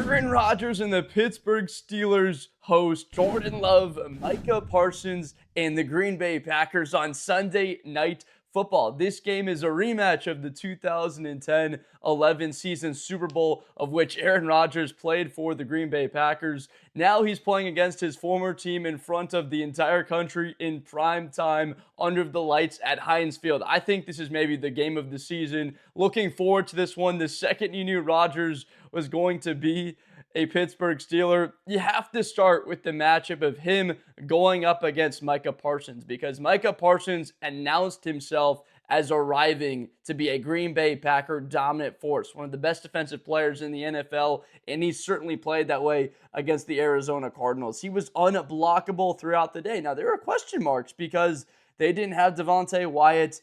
Aaron Rodgers and the Pittsburgh Steelers host Jordan Love, Micah Parsons, and the Green Bay Packers on Sunday Night Football. This game is a rematch of the 2010-11 season Super Bowl, of which Aaron Rodgers played for the Green Bay Packers. Now he's playing against his former team in front of the entire country in prime time under the lights at Heinz Field. I think this is maybe the game of the season. Looking forward to this one. The second you knew Rodgers was going to be a Pittsburgh Steeler, you have to start with the matchup of him going up against Micah Parsons, because Micah Parsons announced himself as arriving to be a Green Bay Packer dominant force, one of the best defensive players in the NFL, and he certainly played that way against the Arizona Cardinals. He was unblockable throughout the day. Now, there are question marks because they didn't have Devontae Wyatt.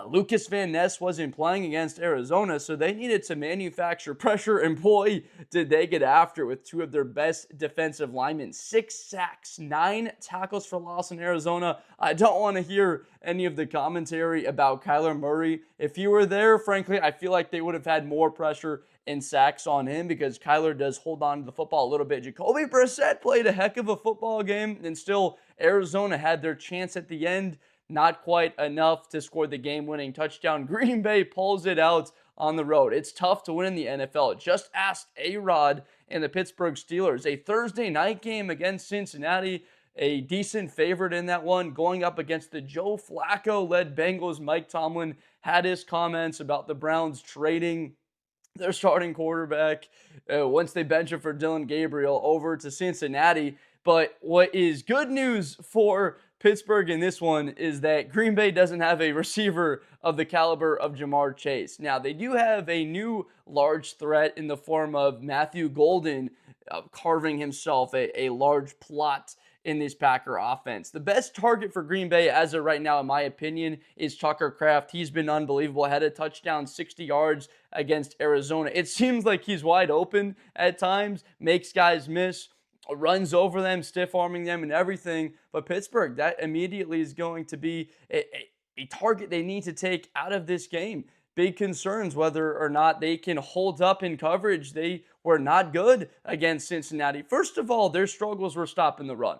Lucas Van Ness wasn't playing against Arizona, so they needed to manufacture pressure, and boy, did they get after with two of their best defensive linemen. 6 sacks, 9 tackles for loss in Arizona. I don't want to hear any of the commentary about Kyler Murray. If he were there, frankly, I feel like they would have had more pressure and sacks on him because Kyler does hold on to the football a little bit. Jacoby Brissett played a heck of a football game, and still Arizona had their chance at the end. Not quite enough to score the game-winning touchdown. Green Bay pulls it out on the road. It's tough to win in the NFL. Just ask A-Rod and the Pittsburgh Steelers. A Thursday night game against Cincinnati, a decent favorite in that one, going up against the Joe Flacco-led Bengals. Mike Tomlin had his comments about the Browns trading their starting quarterback once they bench him for Dylan Gabriel over to Cincinnati. But what is good news for Pittsburgh in this one is that Green Bay doesn't have a receiver of the caliber of Jamar Chase. Now, they do have a new large threat in the form of Matthew Golden carving himself a large plot in this Packer offense. The best target for Green Bay as of right now, in my opinion, is Tucker Kraft. He's been unbelievable. Had a touchdown, 60 yards against Arizona. It seems like he's wide open at times, makes guys miss, runs over them, stiff-arming them and everything. But Pittsburgh, that immediately is going to be a target they need to take out of this game. Big concerns whether or not they can hold up in coverage. They were not good against Cincinnati. First of all, their struggles were stopping the run.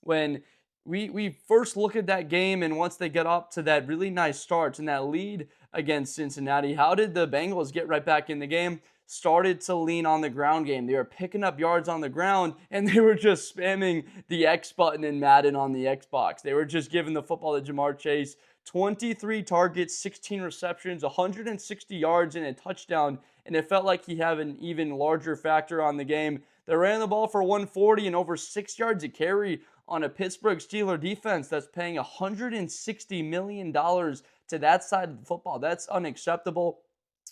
When we first look at that game, and once they get up to that really nice start and that lead against Cincinnati, how did the Bengals get right back in the game? Started to lean on the ground game. They were picking up yards on the ground, and they were just spamming the X button in Madden on the Xbox. They were just giving the football to Jamar Chase. 23 targets, 16 receptions, 160 yards, and a touchdown, and it felt like he had an even larger factor on the game. They ran the ball for 140 and over 6 yards a carry on a Pittsburgh Steelers defense that's paying $160 million to that side of the football. That's unacceptable.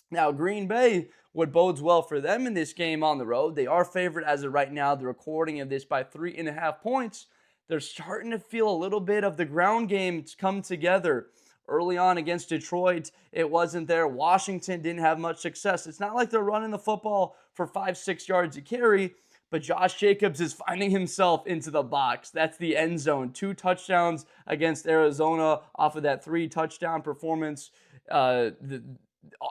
Now, Green Bay, what bodes well for them in this game on the road, they are favored as of right now, the recording of this, by 3.5 points. They're starting to feel a little bit of the ground game come together. Early on against Detroit, it wasn't there. Washington didn't have much success. It's not like they're running the football for 5-6 yards a carry, but Josh Jacobs is finding himself into the box. That's the end zone. 2 touchdowns against Arizona off of that 3-touchdown performance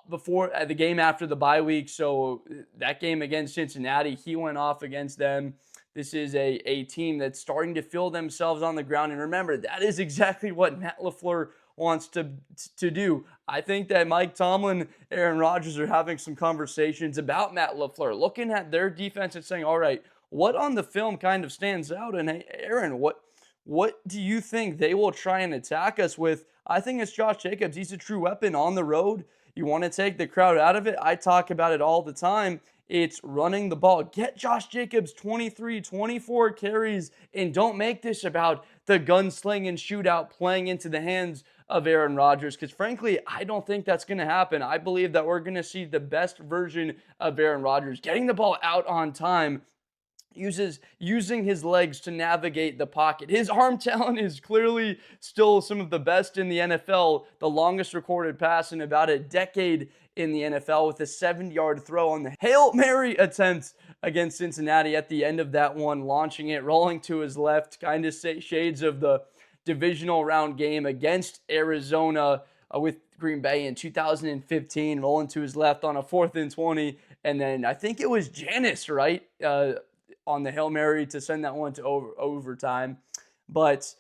before the game after the bye week. So that game against Cincinnati, he went off against them. This is a team that's starting to feel themselves on the ground. And remember, that is exactly what Matt LaFleur wants to do. I think that Mike Tomlin, Aaron Rodgers are having some conversations about Matt LaFleur, looking at their defense and saying, all right, what on the film kind of stands out? And hey, Aaron, what do you think they will try and attack us with? I think it's Josh Jacobs. He's a true weapon on the road. You want to take the crowd out of it? I talk about it all the time. It's running the ball. Get Josh Jacobs 23, 24 carries, and don't make this about the gunslinging shootout playing into the hands of Aaron Rodgers, because frankly, I don't think that's going to happen. I believe that we're going to see the best version of Aaron Rodgers, getting the ball out on time, using his legs to navigate the pocket. His arm talent is clearly still some of the best in the NFL, the longest recorded pass in about a decade in the NFL with a 70-yard throw on the Hail Mary attempt against Cincinnati at the end of that one, launching it, rolling to his left, kind of shades of the divisional round game against Arizona with Green Bay in 2015, rolling to his left on a 4th and 20 And then I think it was Janis, right, on the Hail Mary to send that one to overtime. But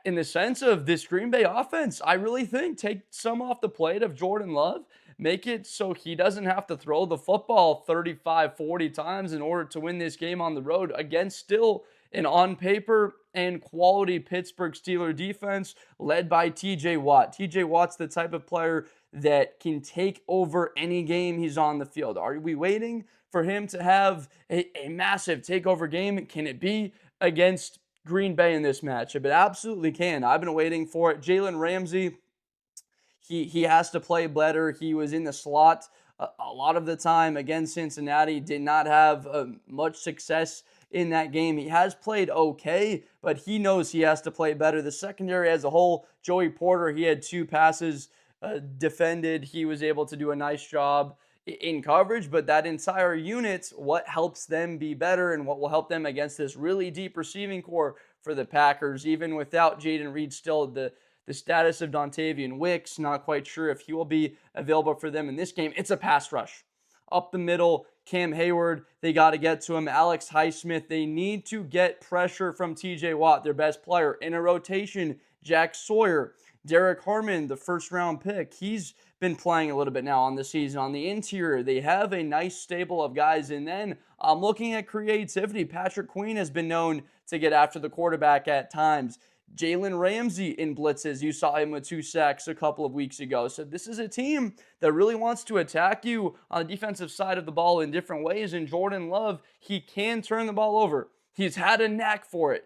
in the sense of this Green Bay offense, I really think take some off the plate of Jordan Love, make it so he doesn't have to throw the football 35, 40 times in order to win this game on the road against still an on paper and quality Pittsburgh Steelers defense led by TJ Watt. TJ Watt's the type of player that can take over any game he's on the field. Are we waiting for him to have a massive takeover game? Can it be against Green Bay in this matchup? It absolutely can. I've been waiting for it. Jalen Ramsey, he has to play better. He was in the slot a lot of the time against Cincinnati, did not have much success in that game. He has played okay, but he knows he has to play better. The secondary as a whole, Joey Porter, he had 2 passes defended. He was able to do a nice job in coverage, but that entire unit, what helps them be better and what will help them against this really deep receiving core for the Packers, even without Jaden Reed, still the status of Dontavian Wicks, not quite sure if he will be available for them in this game. It's a pass rush. Up the middle, Cam Hayward, they got to get to him. Alex Highsmith, they need to get pressure from TJ Watt, their best player. In a rotation, Jack Sawyer, Derek Harmon, the first-round pick, he's been playing a little bit now on the season. On the interior, they have a nice stable of guys. And then I'm looking at creativity. Patrick Queen has been known to get after the quarterback at times. Jalen Ramsey in blitzes. You saw him with 2 sacks a couple of weeks ago. So this is a team that really wants to attack you on the defensive side of the ball in different ways. And Jordan Love, he can turn the ball over. He's had a knack for it,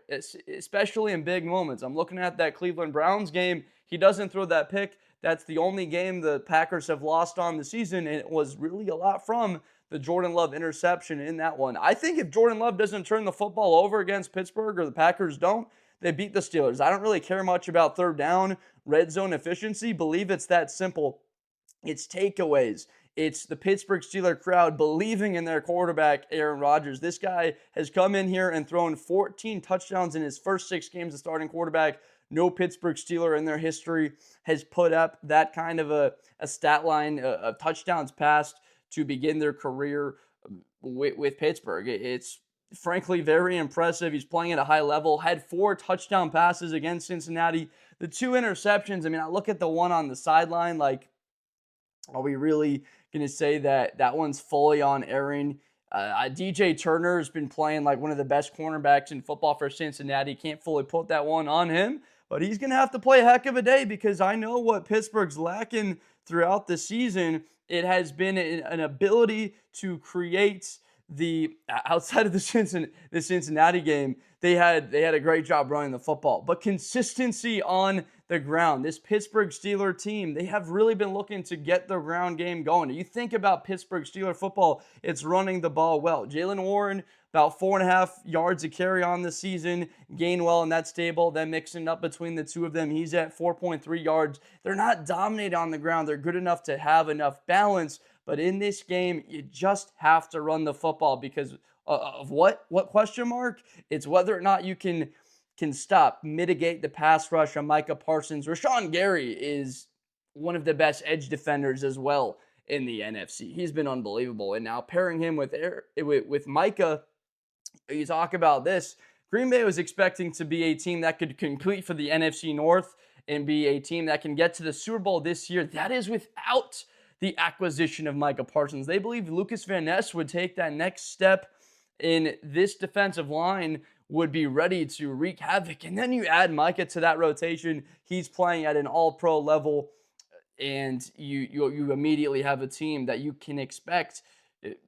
especially in big moments. I'm looking at that Cleveland Browns game. He doesn't throw that pick. That's the only game the Packers have lost on the season, and it was really a lot from the Jordan Love interception in that one. I think if Jordan Love doesn't turn the football over against Pittsburgh, or the Packers don't, they beat the Steelers. I don't really care much about third down, red zone efficiency. Believe it's that simple. It's takeaways. It's the Pittsburgh Steelers crowd believing in their quarterback, Aaron Rodgers. This guy has come in here and thrown 14 touchdowns in his first 6 games as starting quarterback. No Pittsburgh Steeler in their history has put up that kind of a stat line of touchdowns passed to begin their career with Pittsburgh. It's frankly very impressive. He's playing at a high level, had 4 touchdown passes against Cincinnati. The 2 interceptions, I mean, I look at the one on the sideline, like, are we really going to say that that one's fully on Aaron? DJ Turner has been playing like one of the best cornerbacks in football for Cincinnati. Can't fully put that one on him, but he's going to have to play a heck of a day, because I know what Pittsburgh's lacking throughout the season. It has been an ability to create the outside of the Cincinnati game. They had a great job running the football, but consistency on the ground. This Pittsburgh Steelers team, they have really been looking to get the ground game going. You think about Pittsburgh Steelers football, it's running the ball well. Jaylen Warren, about 4.5 yards a carry on the season. Gainwell in that stable, then mixing up between the two of them. He's at 4.3 yards. They're not dominating on the ground. They're good enough to have enough balance. But in this game, you just have to run the football because of what? What question mark? It's whether or not you can mitigate the pass rush on Micah Parsons. Rashawn Gary is one of the best edge defenders as well in the NFC. He's been unbelievable. And now pairing him with Micah, you talk about this. Green Bay was expecting to be a team that could compete for the NFC North and be a team that can get to the Super Bowl this year. That is without the acquisition of Micah Parsons. They believe Lucas Van Ness would take that next step in this defensive line, would be ready to wreak havoc. And then you add Micah to that rotation. He's playing at an all-pro level, and you immediately have a team that you can expect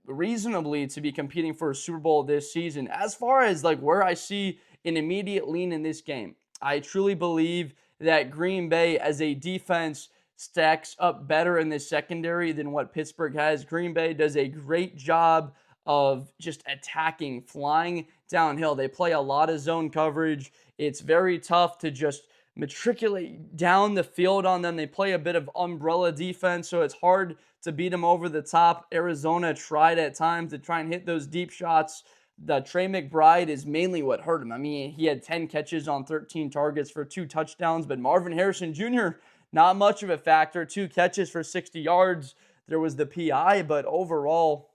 reasonably to be competing for a Super Bowl this season. As far as like where I see an immediate lean in this game, I truly believe that Green Bay as a defense stacks up better in the secondary than what Pittsburgh has. Green Bay does a great job of just attacking, flying downhill. They play a lot of zone coverage. It's very tough to just matriculate down the field on them. They play a bit of umbrella defense, so it's hard to beat them over the top. Arizona tried at times to try and hit those deep shots. The Trey McBride is mainly what hurt him. I mean, he had 10 catches on 13 targets for 2 touchdowns, but Marvin Harrison Jr., not much of a factor. 2 catches for 60 yards. There was the PI, but overall,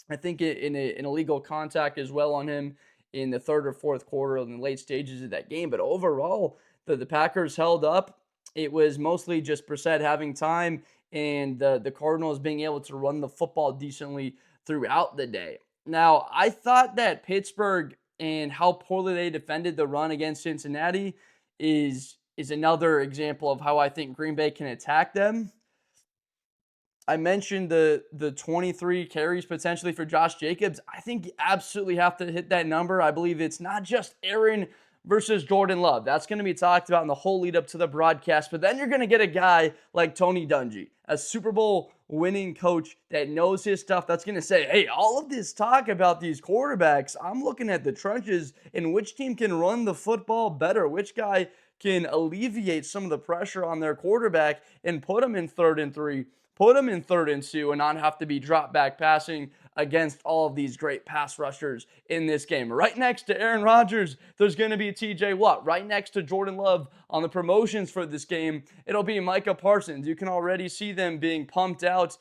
I think in an illegal contact as well on him in the third or fourth quarter in the late stages of that game. But overall, the Packers held up. It was mostly just Brissett having time and the Cardinals being able to run the football decently throughout the day. Now, I thought that Pittsburgh and how poorly they defended the run against Cincinnati is another example of how I think Green Bay can attack them. I mentioned the 23 carries potentially for Josh Jacobs. I think you absolutely have to hit that number. I believe it's not just Aaron versus Jordan Love. That's going to be talked about in the whole lead up to the broadcast. But then you're going to get a guy like Tony Dungy, a Super Bowl winning coach that knows his stuff, that's going to say, hey, all of this talk about these quarterbacks, I'm looking at the trenches and which team can run the football better, which guy can alleviate some of the pressure on their quarterback and put them in 3rd and 3, put them in 3rd and 2, and not have to be drop back passing against all of these great pass rushers in this game. Right next to Aaron Rodgers, there's going to be TJ Watt. Right next to Jordan Love on the promotions for this game, it'll be Micah Parsons. You can already see them being pumped out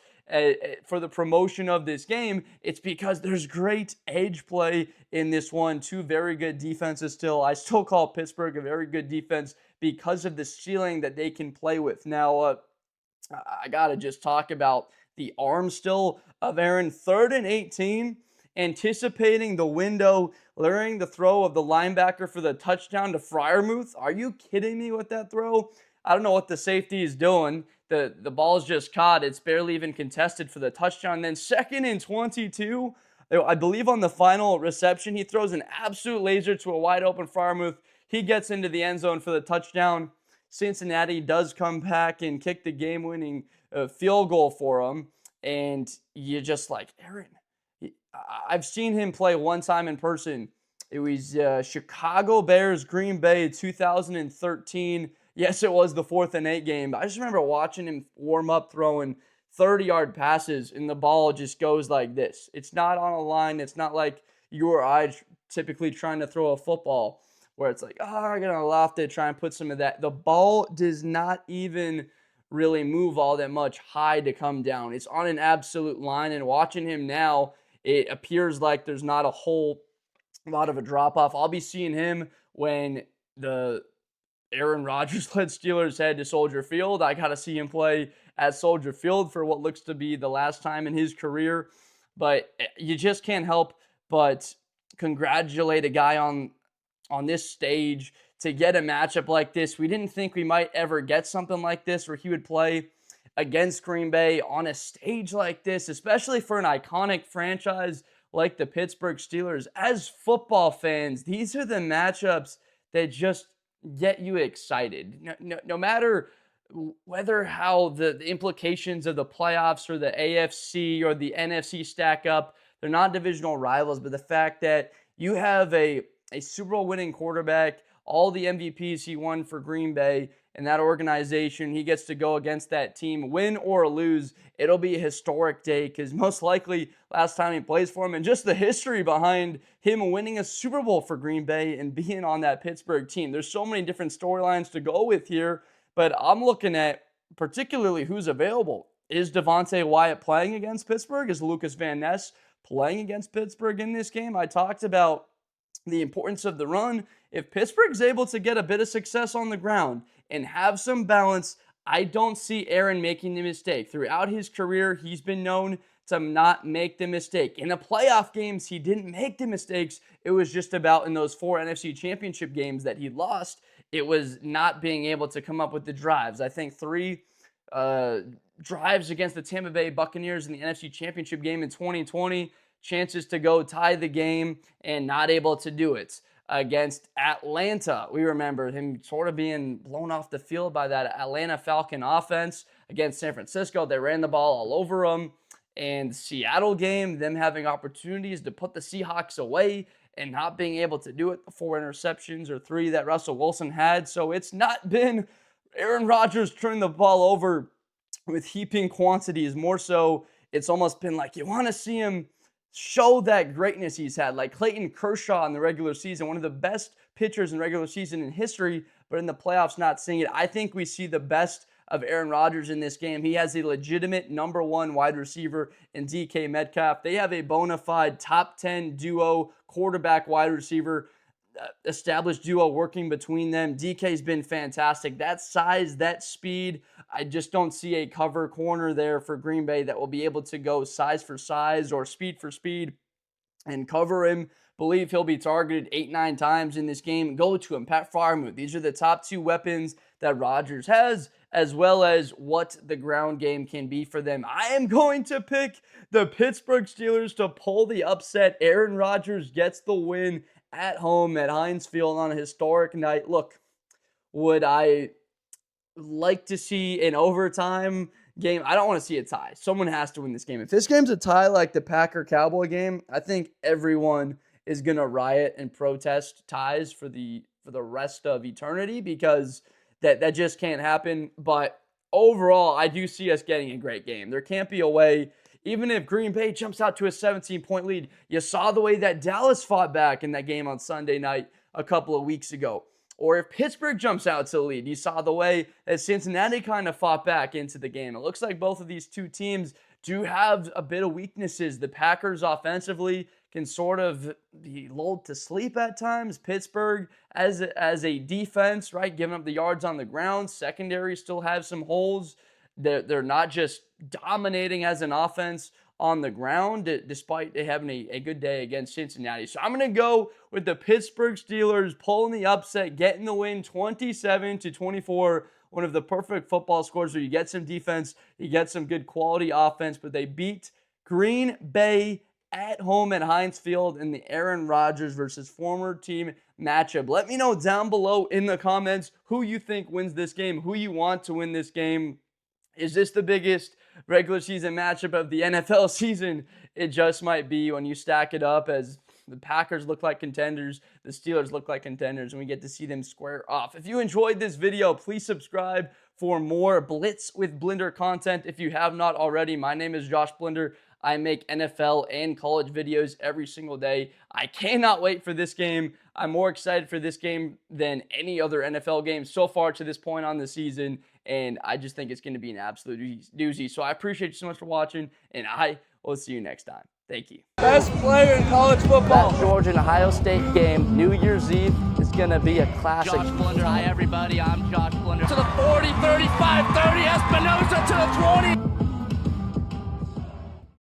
for the promotion of this game. It's because there's great edge play in this one. Two very good defenses still. I still call Pittsburgh a very good defense because of the ceiling that they can play with. Now, I got to just talk about the arm still of Aaron. 3rd and 18, anticipating the window, luring the throw of the linebacker for the touchdown to Freiermuth. Are you kidding me with that throw? I don't know what the safety is doing. The ball's just caught. It's barely even contested for the touchdown. Then 2nd and 22, I believe on the final reception, he throws an absolute laser to a wide open Freiermuth. He gets into the end zone for the touchdown. Cincinnati does come back and kick the game-winning field goal for him. And you're just like, Aaron, I've seen him play one time in person. It was Chicago Bears, Green Bay, 2013. Yes, it was the 4th and 8 game. I just remember watching him warm up throwing 30-yard passes, and the ball just goes like this. It's not on a line. It's not like you or I typically trying to throw a football where it's like, I'm going to loft it, try and put some of that. The ball does not even really move all that much high to come down. It's on an absolute line, and watching him now, it appears like there's not a whole lot of a drop-off. I'll be seeing him when the Aaron Rodgers-led Steelers head to Soldier Field. I got to see him play at Soldier Field for what looks to be the last time in his career. But you just can't help but congratulate a guy on this stage to get a matchup like this. We didn't think we might ever get something like this where he would play against Green Bay on a stage like this, especially for an iconic franchise like the Pittsburgh Steelers. As football fans, these are the matchups that just get you excited. No matter whether how the implications of the playoffs or the AFC or the NFC stack up, they're not divisional rivals, but the fact that you have a Super Bowl winning quarterback, all the MVPs he won for Green Bay and that organization, he gets to go against that team, win or lose. It'll be a historic day because most likely last time he plays for him, and just the history behind him winning a Super Bowl for Green Bay and being on that Pittsburgh team. There's so many different storylines to go with here, but I'm looking at particularly who's available. Is Devontae Wyatt playing against Pittsburgh? Is Lucas Van Ness playing against Pittsburgh in this game? I talked about the importance of the run. If Pittsburgh's able to get a bit of success on the ground and have some balance, I don't see Aaron making the mistake. Throughout his career, he's been known to not make the mistake. In the playoff games, he didn't make the mistakes. It was just about in those 4 NFC Championship games that he lost, it was not being able to come up with the drives. I think 3 drives against the Tampa Bay Buccaneers in the NFC Championship game in 2020, chances to go tie the game and not able to do it. Against Atlanta, we remember him sort of being blown off the field by that Atlanta Falcon offense. Against San Francisco, they ran the ball all over them. And Seattle game, them having opportunities to put the Seahawks away and not being able to do it. The 4 interceptions or 3 that Russell Wilson had. So it's not been Aaron Rodgers turning the ball over with heaping quantities. More so, it's almost been like you want to see him show that greatness he's had, like Clayton Kershaw in the regular season, one of the best pitchers in regular season in history, but in the playoffs not seeing it. I think we see the best of Aaron Rodgers in this game. He has a legitimate number one wide receiver in DK Metcalf. They have a bona fide top 10 duo quarterback wide receiver established duo working between them. DK's been fantastic. That size, that speed, I just don't see a cover corner there for Green Bay that will be able to go size for size or speed for speed and cover him. Believe he'll be targeted 8-9 times in this game. Go to him, Pat Freiermuth. These are the top two weapons that Rodgers has, as well as what the ground game can be for them. I am going to pick the Pittsburgh Steelers to pull the upset. Aaron Rodgers gets the win at home at Heinz Field on a historic night. Look, would I like to see an overtime game? I don't want to see a tie. Someone has to win this game. If this game's a tie like the Packer-Cowboy game, I think everyone is going to riot and protest ties for the rest of eternity, because that just can't happen. But overall, I do see us getting a great game. There can't be a way. Even if Green Bay jumps out to a 17-point lead, you saw the way that Dallas fought back in that game on Sunday night a couple of weeks ago. Or if Pittsburgh jumps out to the lead, you saw the way that Cincinnati kind of fought back into the game. It looks like both of these two teams do have a bit of weaknesses. The Packers offensively can sort of be lulled to sleep at times. Pittsburgh as a defense, right, giving up the yards on the ground. Secondary still have some holes. They're not just dominating as an offense on the ground, despite having a good day against Cincinnati. So I'm going to go with the Pittsburgh Steelers pulling the upset, getting the win 27-24. One of the perfect football scores where you get some defense, you get some good quality offense, but they beat Green Bay at home at Heinz Field in the Aaron Rodgers versus former team matchup. Let me know down below in the comments who you think wins this game, who you want to win this game. Is this the biggest regular season matchup of the NFL season? It just might be when you stack it up, as the Packers look like contenders, the Steelers look like contenders, and we get to see them square off. If you enjoyed this video, please subscribe for more Blitz with Blinder content. If you have not already, my name is Josh Blinder. I make NFL and college videos every single day. I cannot wait for this game. I'm more excited for this game than any other NFL game so far to this point on the season, and I just think it's going to be an absolute doozy. So I appreciate you so much for watching, and I will see you next time. Thank you. Best player in college football. That Georgia and Ohio State game, New Year's Eve, is going to be a classic. Josh Blinder. Hi, everybody. I'm Josh Blinder. To the 40, 35, 30, Espinosa to the 20.